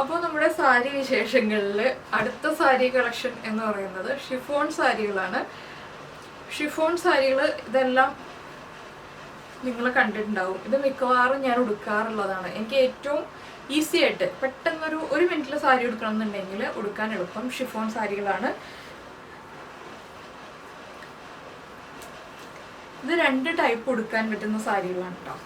അപ്പോൾ നമ്മുടെ സാരി വിശേഷങ്ങളിൽ അടുത്ത സാരി കളക്ഷൻ എന്ന് പറയുന്നത് ഷിഫോൺ സാരികളാണ്. ഷിഫോൺ സാരികൾ ഇതെല്ലാം നിങ്ങൾ കണ്ടിട്ടുണ്ടാവും. ഇത് മിക്കവാറും ഞാൻ ഉടുക്കാറുള്ളതാണ്. എനിക്ക് ഏറ്റവും ഈസി ആയിട്ട് പെട്ടെന്നൊരു മിനിറ്റിൽ സാരി ഉടുക്കണം എന്നുണ്ടെങ്കിൽ ഉടുക്കാൻ എളുപ്പം ഷിഫോൺ സാരികളാണ്. ഇത് 2 ടൈപ്പ് ഉടുക്കാൻ പറ്റുന്ന സാരികളാണ് കേട്ടോ.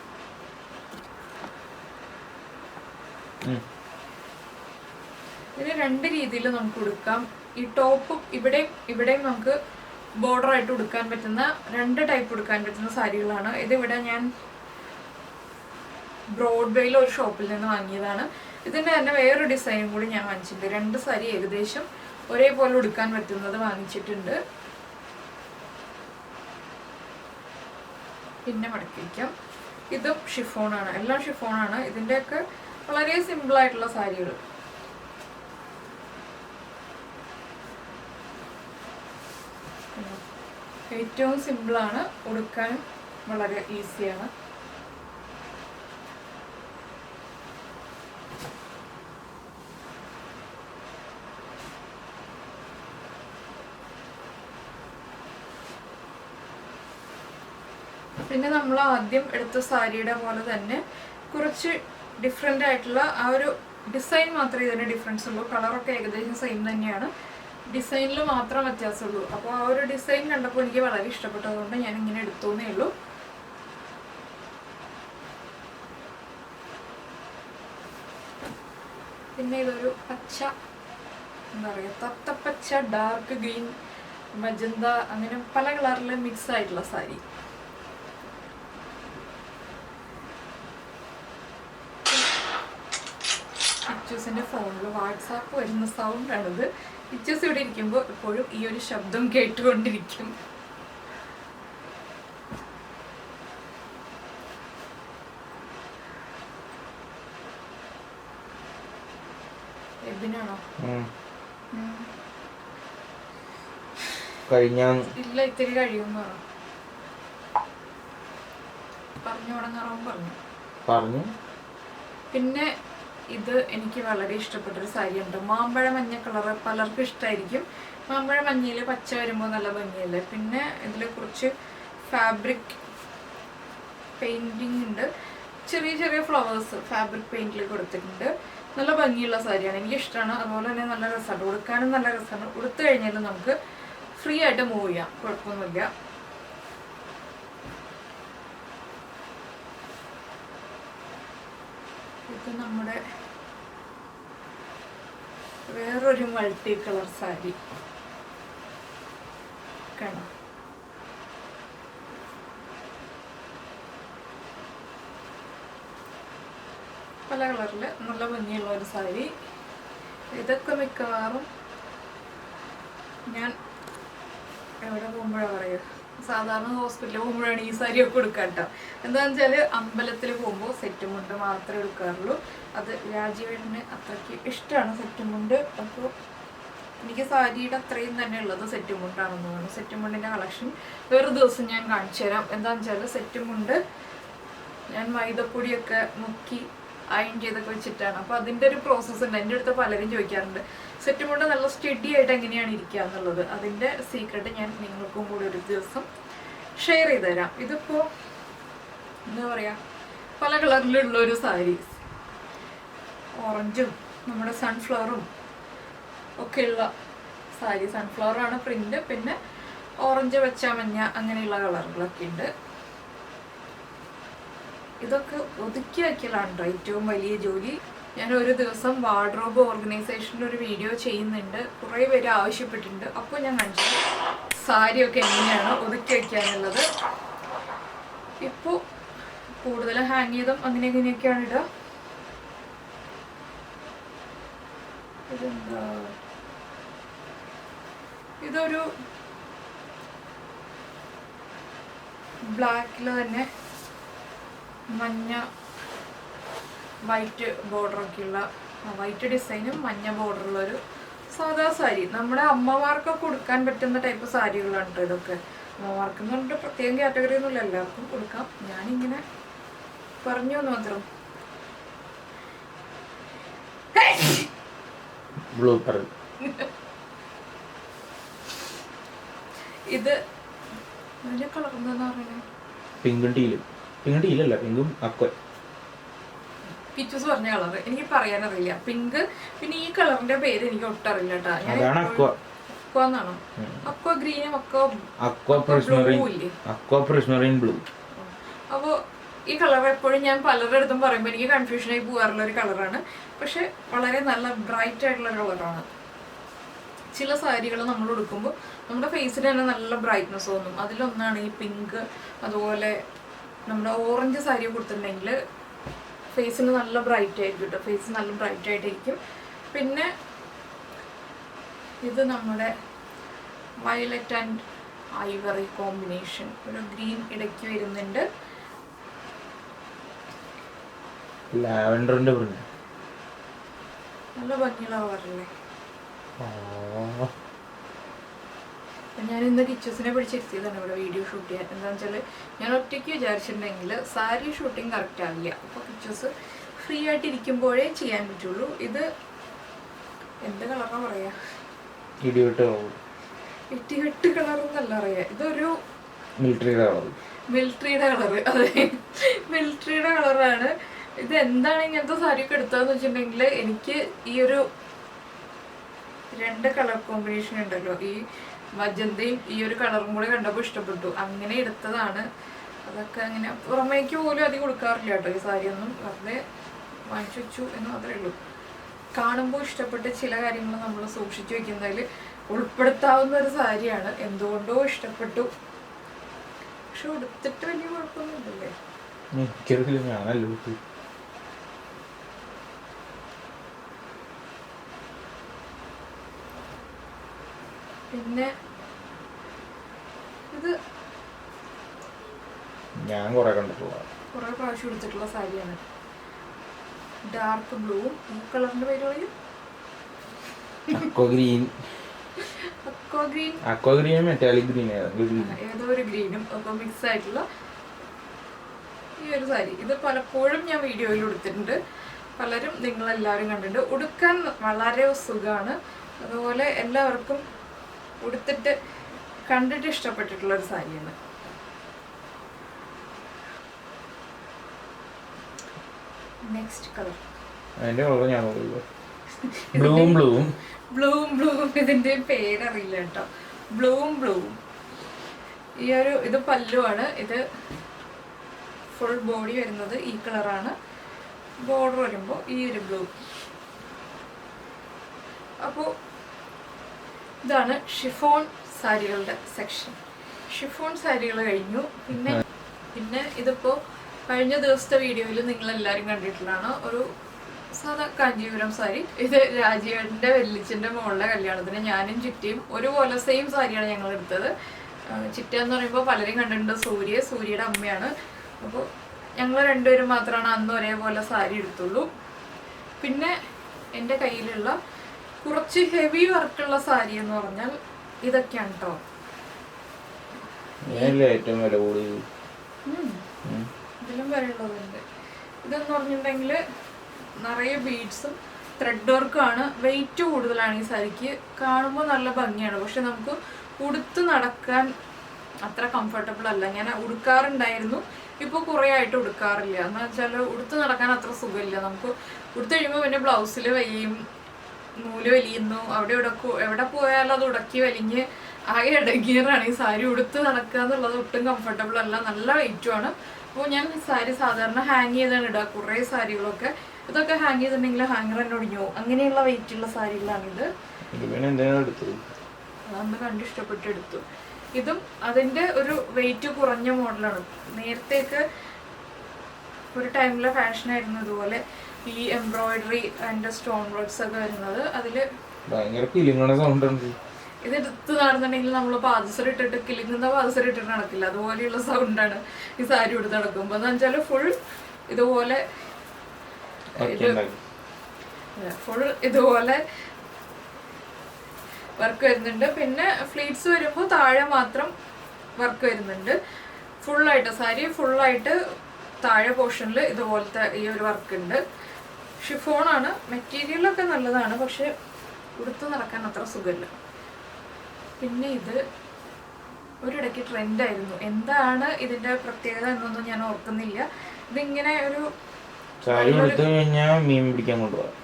ഇതിന് 2 രീതിയിൽ നമുക്ക് ഉടുക്കാം. ഈ ടോപ്പ് ഇവിടെയും നമുക്ക് ബോർഡർ ആയിട്ട് ഉടുക്കാൻ പറ്റുന്ന 2 ടൈപ്പ് ഉടുക്കാൻ പറ്റുന്ന സാരികളാണ്. ഇതിവിടെ ഞാൻ ബ്രോഡ്വേയിൽ ഒരു ഷോപ്പിൽ നിന്ന് വാങ്ങിയതാണ്. ഇതിൻ്റെ തന്നെ വേറൊരു ഡിസൈനും കൂടി ഞാൻ വാങ്ങിച്ചിട്ടുണ്ട്. 2 സാരി ഏകദേശം ഒരേപോലെ ഉടുക്കാൻ പറ്റുന്നത് വാങ്ങിച്ചിട്ടുണ്ട്. പിന്നെ മടക്കി വയ്ക്കാം. ഇതും ഷിഫോണാണ്, എല്ലാം ഷിഫോണാണ്. ഇതിൻ്റെയൊക്കെ വളരെ സിമ്പിളായിട്ടുള്ള സാരികൾ. ഏറ്റവും സിമ്പിളാണ്, ഉടുക്കാനും വളരെ ഈസിയാണ്. പിന്നെ നമ്മൾ ആദ്യം എടുത്ത സാരിയുടെ പോലെ തന്നെ കുറച്ച് ഡിഫറെൻ്റ് ആയിട്ടുള്ള ആ ഒരു ഡിസൈൻ മാത്രമേ ഇതിന് ഡിഫറൻസ് ഉള്ളൂ. കളറൊക്കെ ഏകദേശം സെയിം തന്നെയാണ്, ഡിസൈനിൽ മാത്രം വ്യത്യാസമുള്ളൂ. അപ്പോൾ ആ ഒരു ഡിസൈൻ കണ്ടപ്പോൾ എനിക്ക് വളരെ ഇഷ്ടപ്പെട്ടതുകൊണ്ട് ഞാൻ ഇങ്ങനെ എടുത്തോന്നേ ഉള്ളൂ. പിന്നെ ഇതൊരു പച്ച, എന്താ പറയുക, തത്തപ്പച്ച, ഡാർക്ക് ഗ്രീൻ, മജന്ത, അങ്ങനെ പല കളറിൽ മിക്സ് ആയിട്ടുള്ള സാരി. ഇച്ചൂസിൻ്റെ ഫോണിൽ വാട്സാപ്പ് വരുന്ന സൗണ്ടാണിത്. ഇച്ചൂസ് ഇവിടെ ഇരിക്കുമ്പോൾ എപ്പോഴും ഈ ഒരു ശബ്ദം കേട്ടുകൊണ്ടിരിക്കും. എബിനാണോ? ഇല്ല, ഇത്തിരി കഴിയുമെന്ന് പറഞ്ഞു തുടങ്ങാറോ പറഞ്ഞു. പിന്നെ ഇത് എനിക്ക് വളരെ ഇഷ്ടപ്പെട്ടൊരു സാരിയുണ്ട്, മാമ്പഴ മഞ്ഞ കളറ്. പലർക്കും ഇഷ്ടമായിരിക്കും. മാമ്പഴ മഞ്ഞയിൽ പച്ച വരുമ്പോൾ നല്ല ഭംഗിയല്ലേ. പിന്നെ ഇതിൽ കുറച്ച് ഫാബ്രിക് പെയിൻറ്റിങ് ഉണ്ട്, ചെറിയ ചെറിയ ഫ്ലവേഴ്സ് ഫാബ്രിക് പെയിൻറ്റിൽ കൊടുത്തിട്ടുണ്ട്. നല്ല ഭംഗിയുള്ള സാരിയാണ്, എനിക്കിഷ്ടമാണ്. അതുപോലെ തന്നെ നല്ല രസമാണ്, ഉടുക്കാനും നല്ല രസമാണ്. ഉടുത്തു കഴിഞ്ഞാൽ നമുക്ക് ഫ്രീ ആയിട്ട് മൂവ് ചെയ്യാം, കുഴപ്പമൊന്നുമില്ല. ഇത് നമ്മുടെ വേറൊരു മൾട്ടി കളർ സാരി കാണാം. പല കളറിൽ നല്ല ഭംഗിയുള്ള ഒരു സാരി. ഇതൊക്കെ മിക്കവാറും ഞാൻ എവിടെ പോകുമ്പോഴാണ് പറയുക, സാധാരണ ഹോസ്പിറ്റലിൽ പോകുമ്പോഴാണ് ഈ സാരിയൊക്കെ എടുക്കുക കേട്ടോ. എന്താണെന്ന് വെച്ചാൽ അമ്പലത്തിൽ പോകുമ്പോൾ സെറ്റ് മുണ്ട് മാത്രമേ എടുക്കാറുള്ളൂ. അത് രാജീവേട്ടന് അത്രയ്ക്ക് ഇഷ്ടമാണ് സെറ്റ് മുണ്ട്. അപ്പോൾ എനിക്ക് സാരിയുടെ അത്രയും തന്നെ ഉള്ളത് സെറ്റ് മുണ്ടാണെന്ന് തോന്നുന്നു. സെറ്റ് മുണ്ടിൻ്റെ കളക്ഷൻ വേറെ ദിവസം ഞാൻ കാണിച്ചു തരാം. എന്താണെന്ന് വെച്ചാൽ സെറ്റ് മുണ്ട് ഞാൻ മൈദപ്പൊടിയൊക്കെ മുക്കി അയൺ ചെയ്തൊക്കെ വെച്ചിട്ടാണ്. അപ്പോൾ അതിൻ്റെ ഒരു പ്രോസസ്സ് ഉണ്ട്. എൻ്റെ അടുത്ത് പലരും ചോദിക്കാറുണ്ട് സെറ്റ് മുണ്ട് നല്ല സ്റ്റഡി ആയിട്ട് എങ്ങനെയാണ് ഇരിക്കുക എന്നുള്ളത്. അതിൻ്റെ സീക്രട്ട് ഞാൻ നിങ്ങൾക്കും കൂടി ഒരു ദിവസം ഷെയർ ചെയ്ത് തരാം. ഇതിപ്പോൾ എന്താ പറയുക, പല കളറിലുള്ളൊരു സാരി, ഓറഞ്ചും നമ്മുടെ സൺഫ്ലവറും ഒക്കെയുള്ള സാരി. സൺഫ്ലവറാണ് പ്രിന്റ്, പിന്നെ ഓറഞ്ച് വെച്ച മഞ്ഞ അങ്ങനെയുള്ള കളറുകളൊക്കെ ഉണ്ട്. ഇതൊക്കെ ഒതുക്കി വയ്ക്കലാണ് കേട്ടോ ഏറ്റവും വലിയ ജോലി. ഞാൻ ഒരു ദിവസം വാർഡ്രോബ് ഓർഗനൈസേഷൻ്റെ ഒരു വീഡിയോ ചെയ്യുന്നുണ്ട്, കുറേ പേര് ആവശ്യപ്പെട്ടിട്ടുണ്ട്. അപ്പോൾ ഞാൻ കാണിച്ചു സാരിയൊക്കെ എങ്ങനെയാണ് ഒതുക്കി വയ്ക്കാനുള്ളത്. ഇപ്പോൾ കൂടുതലും ഹാങ് ചെയ്തും അങ്ങനെ എങ്ങനെയൊക്കെയാണ് ഇടുക. ഇതെന്താ, ഇതൊരു ബ്ലാക്കിൽ തന്നെ മഞ്ഞ വൈറ്റ് ബോർഡറൊക്കെയുള്ള, വൈറ്റ് ഡിസൈനും മഞ്ഞ ബോർഡറുള്ളൊരു സാധാ സാരി. നമ്മുടെ അമ്മമാർക്കൊക്കെ കൊടുക്കാൻ പറ്റുന്ന ടൈപ്പ് സാരികളാണ് കേട്ടോ ഇതൊക്കെ. അമ്മമാർക്ക് എന്ന് പറഞ്ഞിട്ട് പ്രത്യേകം കാറ്റഗറി ഒന്നുമില്ല, എല്ലാവർക്കും കൊടുക്കാം. ഞാനിങ്ങനെ പറഞ്ഞു എന്ന് മാത്രം. ഇത് കളർ എന്താ പറയുന്നത്? കിച്ചൂസ് പറഞ്ഞ കളർ എനിക്ക് പറയാനറിയില്ല. പിങ്ക്. പിന്നെ ഈ കളറിന്റെ പേര് എനിക്ക് ഒട്ടറിയില്ല കേട്ടാ. അക്വാന്നാണോ? അക്വ ഗ്രീനും ബ്ലൂ. അപ്പോ ഈ കളർ എപ്പോഴും ഞാൻ പലരുടെ അടുത്തും പറയുമ്പോൾ എനിക്ക് കൺഫ്യൂഷനായി പോകാറുള്ള ഒരു കളറാണ്. പക്ഷെ വളരെ നല്ല ബ്രൈറ്റ് ആയിട്ടുള്ള കളറാണ്. ചില സാരികൾ നമ്മൾ ഉടുക്കുമ്പോൾ നമ്മുടെ ഫേസിൽ തന്നെ നല്ല ബ്രൈറ്റ്നസ് തോന്നും. അതിലൊന്നാണ് ഈ പിങ്ക്. അതുപോലെ നമ്മുടെ ഓറഞ്ച് സാരി കൊടുത്തിട്ടുണ്ടെങ്കിൽ ഫേസിന് നല്ല ബ്രൈറ്റ് ആയിരിക്കും കേട്ടോ. ഫേസ് നല്ല ബ്രൈറ്റ് ആയിട്ടിരിക്കും. പിന്നെ ഇത് നമ്മുടെ വയലറ്റ് ആൻഡ് ഐവറി കോമ്പിനേഷൻ. ഒരു ഗ്രീൻ ഇടയ്ക്ക് വരുന്നുണ്ട്. നല്ല ഭംഗിയുള്ള കളറല്ലേ. ഞാൻ ഇന്ന് കിച്ചസിനെ പിടിച്ചിരുത്തിയതാണ് ഇവിടെ വീഡിയോ ഷൂട്ട് ചെയ്യാൻ. എന്താണെന്ന് വെച്ചാൽ ഞാൻ ഒറ്റയ്ക്ക് വിചാരിച്ചിട്ടുണ്ടെങ്കിൽ സാരി ഷൂട്ടിങ് കറക്റ്റ് ആവില്ല. അപ്പോൾ കിച്ചസ് ഫ്രീ ആയിട്ട് ഇരിക്കുമ്പോഴേ ചെയ്യാൻ പറ്റുള്ളൂ. ഇത് എന്ത് കളറാ പറയാ? ഇടിവെട്ട് കളർ എന്നല്ല പറയാ. ഇതൊരു മിലിറ്ററിയുടെ കളറ്. അതെ, മിലിറ്ററിയുടെ കളറാണ്. ഇത് എന്താണ് ഇങ്ങനത്തെ സാരിയൊക്കെ എടുത്തതെന്ന് വെച്ചിട്ടുണ്ടെങ്കിൽ എനിക്ക് ഈ ഒരു 2 കളർ കോമ്പിനേഷൻ ഉണ്ടല്ലോ, ഈ മജന്തയും ഈ ഒരു കളറും കൂടെ കണ്ടപ്പോൾ ഇഷ്ടപ്പെട്ടു, അങ്ങനെ എടുത്തതാണ്. അതൊക്കെ അങ്ങനെ പുറമേക്ക് പോലും അധികം കൊടുക്കാറില്ല കേട്ടോ ഈ സാരിയൊന്നും. വെറുതെ വാങ്ങിച്ചു വെച്ചു എന്ന് മാത്രമേ ഉള്ളൂ. കാണുമ്പോൾ ഇഷ്ടപ്പെട്ട ചില കാര്യങ്ങൾ നമ്മൾ സൂക്ഷിച്ചു വെക്കുന്നതിൽ ഉൾപ്പെടുത്താവുന്ന ഒരു സാരിയാണ്. എന്തുകൊണ്ടോ ഇഷ്ടപ്പെട്ടു. പക്ഷെ ഉടുത്തിട്ട് വലിയ കുഴപ്പമൊന്നുമില്ലല്ലേ. പിന്നെ ഇത് ഞാൻ കുറെ പ്രാവശ്യം എടുത്തിട്ടുള്ള സാരിയാണ്. ഡാർക്ക് ബ്ലൂവും ഈ കളറിന്റെ പേര് പറയും ഏതോ ഒരു ഗ്രീനും ഒക്കെ മിക്സ് ആയിട്ടുള്ള ഈ ഒരു സാരി. ഇത് പലപ്പോഴും ഞാൻ വീഡിയോയിൽ ഉടുത്തിട്ടുണ്ട്. പലരും നിങ്ങളെല്ലാവരും കണ്ടിട്ടുണ്ട്. ഉടുക്കാൻ വളരെ സുഖമാണ്. അതുപോലെ എല്ലാവർക്കും ഉടുത്തിട്ട് കണ്ടിട്ട് ഇഷ്ടപ്പെട്ടിട്ടുള്ള ഒരു സാരിയാണ്. നെക്സ്റ്റ് കളർ ബ്ലൂവും ഇതിന്റെ പേരറിയില്ല കേട്ടോ. ബ്ലൂവും ഈ ഒരു ഇത് പല്ലുവാണ്. ഇത് ഫുൾ ബോഡി വരുന്നത് ഈ കളറാണ്. ബോർഡർ വരുമ്പോൾ ഈ ഒരു ബ്ലൂ. അപ്പോൾ ഇതാണ് ഷിഫോൺ സാരികളുടെ സെക്ഷൻ. ഷിഫോൺ സാരികൾ കഴിഞ്ഞു. പിന്നെ ഇതിപ്പോൾ കഴിഞ്ഞ ദിവസത്തെ വീഡിയോയിൽ നിങ്ങളെല്ലാവരും കണ്ടിട്ടുള്ളതാണ് ഒരു സാധാ കാഞ്ചീപുരം സാരി. ഇത് രാജീവന്റെ വെല്ലിച്ചന്റെ മോളുടെ കല്യാണത്തിന് ഞാനും ചിറ്റയും ഒരുപോലെ സെയിം സാരിയാണ് ഞങ്ങൾ എടുത്തത്. ചിറ്റ എന്ന് പറയുമ്പോൾ പലരും കണ്ടിട്ടുണ്ട് സൂര്യയുടെ അമ്മയാണ്. അപ്പോൾ ഞങ്ങൾ രണ്ടുപേരും മാത്രമാണ് അന്ന് ഒരേപോലെ സാരി എടുത്തുള്ളൂ. പിന്നെ എൻ്റെ കയ്യിലുള്ള കുറച്ച് ഹെവി വർക്കുള്ള സാരി എന്ന് പറഞ്ഞാൽ ഇതൊക്കെയാണ് കേട്ടോ. ഇതിലും വരെയുള്ളതുണ്ട്. ഇതെന്ന് പറഞ്ഞിട്ടുണ്ടെങ്കിൽ നിറയെ ബീഡ്സും ത്രെഡ് വർക്കും ആണ്. വെയിറ്റ് കൂടുതലാണ് ഈ സാരിക്ക്. കാണുമ്പോൾ നല്ല ഭംഗിയാണ്, പക്ഷെ നമുക്ക് ഉടുത്ത് നടക്കാൻ അത്ര കംഫർട്ടബിൾ അല്ല. ഞാൻ ഉടുക്കാറുണ്ടായിരുന്നു, ഇപ്പോൾ കുറേ ആയിട്ട് ഉടുക്കാറില്ല. എന്ന് വെച്ചാൽ ഉടുത്ത് നടക്കാൻ അത്ര സുഖമില്ല. നമുക്ക് ഉടുത്ത് കഴിയുമ്പോൾ പിന്നെ ബ്ലൗസിൽ വലിയും, നൂല് വലിയുന്നു, എവിടെ പോയാലും അത് ഉടക്കി വലിഞ്ഞ് ആകെ ഇടങ്ങിയറാണ്. ഈ സാരി ഉടുത്ത് നടക്കുക എന്നുള്ളത് ഒട്ടും കംഫർട്ടബിൾ അല്ല, നല്ല വെയിറ്റുമാണ്. അപ്പോൾ ഞാൻ സാരി സാധാരണ ഹാങ് ചെയ്താണ് ഇടുക. കുറേ സാരികളൊക്കെ ഇതൊക്കെ ഹാങ് ചെയ്തിട്ടുണ്ടെങ്കിൽ ഹാങ്ങർ തന്നെ ഒടിഞ്ഞു. അങ്ങനെയുള്ള വെയിറ്റുള്ള സാരികളാണിത്. അതൊന്ന് കണ്ടിഷ്ടപ്പെട്ട് എടുത്തു. ഇതും അതിൻ്റെ ഒരു വെയിറ്റ് കുറഞ്ഞ മോഡലാണ്. നേരത്തേക്ക് ഒരു ടൈമിലെ ഫാഷനായിരുന്നു ഇതുപോലെ ഈ എംബ്രോയിഡറി ആൻഡ് സ്റ്റോൺ വർക്ക്സ് ഒക്കെ വരുന്നത്. അതിൽ ഇത് എടുത്ത് നടന്നിട്ടുണ്ടെങ്കിൽ നമ്മൾ പാദസരം ഇട്ടിട്ട് കിളിങ്ങുന്ന പാദസരം ഇട്ടിട്ട് നടക്കില്ല, അതുപോലെയുള്ള സൗണ്ടാണ് ഈ സാരി എടുത്ത് നടക്കുമ്പോൾ. എന്ന് വെച്ചാൽ ഫുൾ ഇതുപോലെ വർക്ക് വരുന്നുണ്ട്. പിന്നെ ഫ്ലീറ്റ്സ് വരുമ്പോൾ താഴെ മാത്രം വർക്ക് വരുന്നുണ്ട്. ഫുള്ളായിട്ട് സാരി ഫുള്ളായിട്ട് താഴെ പോർഷനിൽ ഇതുപോലത്തെ ഈ ഒരു വർക്ക് ഉണ്ട്. ഷിഫോണാണ്. മെറ്റീരിയലൊക്കെ നല്ലതാണ്, പക്ഷെ ഉടുത്ത് നടക്കാൻ അത്ര സുഖമില്ല. പിന്നെ ഇത് ഒരിടയ്ക്ക് ട്രെൻഡായിരുന്നു. എന്താണ് ഇതിൻ്റെ പ്രത്യേകത എന്നൊന്നും ഞാൻ ഓർക്കുന്നില്ല. ഇതിങ്ങനെ ഒരു മീൻ പിടിക്കാൻ കൊണ്ടുപോകാം.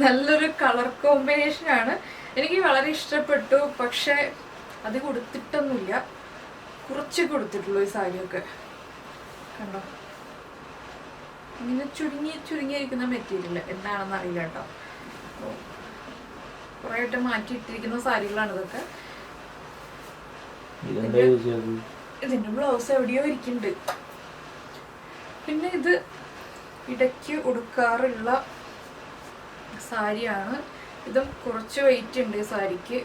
നല്ലൊരു കളർ കോമ്പിനേഷനാണ്. എനിക്ക് വളരെ ഇഷ്ടപ്പെട്ടു. പക്ഷെ അത് കൊടുത്തിട്ടൊന്നുമില്ല, കുറച്ച് കൊടുത്തിട്ടുള്ളൂ ഈ സാരിയൊക്കെ. കണ്ടോ, ഇങ്ങനെ ചുരുങ്ങിയിരിക്കുന്ന മെറ്റീരിയൽ എന്താണെന്ന് അറിയില്ല കേട്ടോ. അപ്പോൾ കുറേ ആയിട്ട് മാറ്റിയിട്ടിരിക്കുന്ന സാരികളാണ് ഇതൊക്കെ. ഇതിൻ്റെ ബ്ലൗസ് എവിടെയോ ഇരിക്കുന്നുണ്ട്. പിന്നെ ഇത് ഇടയ്ക്ക് ഉടുക്കാറുള്ള സാരിയാണ്. ഇതും കുറച്ച് വെയിറ്റ് ഉണ്ട് ഈ സാരിക്ക്.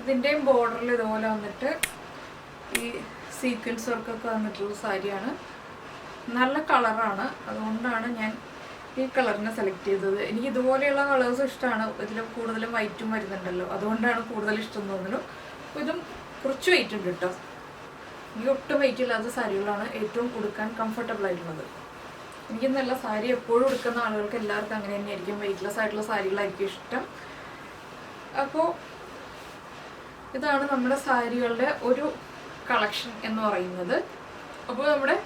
ഇതിൻ്റെയും ബോർഡറിൽ ഇതുപോലെ വന്നിട്ട് ഈ സീക്വൻസ് വർക്കൊക്കെ വന്നിട്ടുള്ള സാരിയാണ്. നല്ല കളറാണ്, അതുകൊണ്ടാണ് ഞാൻ ഈ കളറിനെ സെലക്ട് ചെയ്തത്. എനിക്ക് ഇതുപോലെയുള്ള കളേഴ്സ് ഇഷ്ടമാണ്. ഇതിൽ കൂടുതലും വൈറ്റും വരുന്നുണ്ടല്ലോ, അതുകൊണ്ടാണ് കൂടുതൽ ഇഷ്ടം തോന്നുന്നു. അപ്പോൾ ഇതും കുറച്ച് വെയിറ്റ് ഉണ്ട് കേട്ടോ. എനിക്ക് ഒട്ടും വെയിറ്റ് ഇല്ലാത്ത സാരികളാണ് ഏറ്റവും ഉടുക്കാൻ കംഫർട്ടബിൾ ആയിട്ടുള്ളത്. എനിക്ക് നല്ല സാരി എപ്പോഴും ഉടുക്കുന്ന ആളുകൾക്ക് എല്ലാവർക്കും അങ്ങനെ തന്നെയായിരിക്കും, വെയിറ്റ്ലെസ് ആയിട്ടുള്ള സാരികളായിരിക്കും ഇഷ്ടം. അപ്പോൾ ഇതാണ് നമ്മുടെ സാരികളുടെ ഒരു കളക്ഷൻ എന്ന് പറയുന്നത്. അപ്പോൾ നമ്മുടെ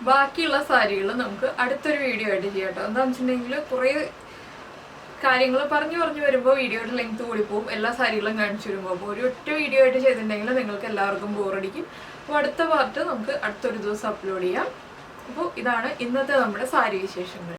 ബാക്കിയുള്ള സാരികൾ നമുക്ക് അടുത്തൊരു വീഡിയോ ആയിട്ട് ചെയ്യാം കേട്ടോ. എന്താണെന്ന് വെച്ചിട്ടുണ്ടെങ്കിൽ കുറേ കാര്യങ്ങൾ പറഞ്ഞു വരുമ്പോൾ വീഡിയോയുടെ ലെങ്ത് കൂടി പോകും, എല്ലാ സാരികളും കാണിച്ചു വരുമ്പോൾ. അപ്പോൾ ഒരു ഒറ്റ വീഡിയോ ആയിട്ട് ചെയ്തിട്ടുണ്ടെങ്കിൽ നിങ്ങൾക്ക് എല്ലാവർക്കും ബോറടിക്കും. അപ്പോൾ അടുത്ത പാർട്ട് നമുക്ക് അടുത്തൊരു ദിവസം അപ്ലോഡ് ചെയ്യാം. അപ്പോൾ ഇതാണ് ഇന്നത്തെ നമ്മുടെ സാരി വിശേഷങ്ങൾ.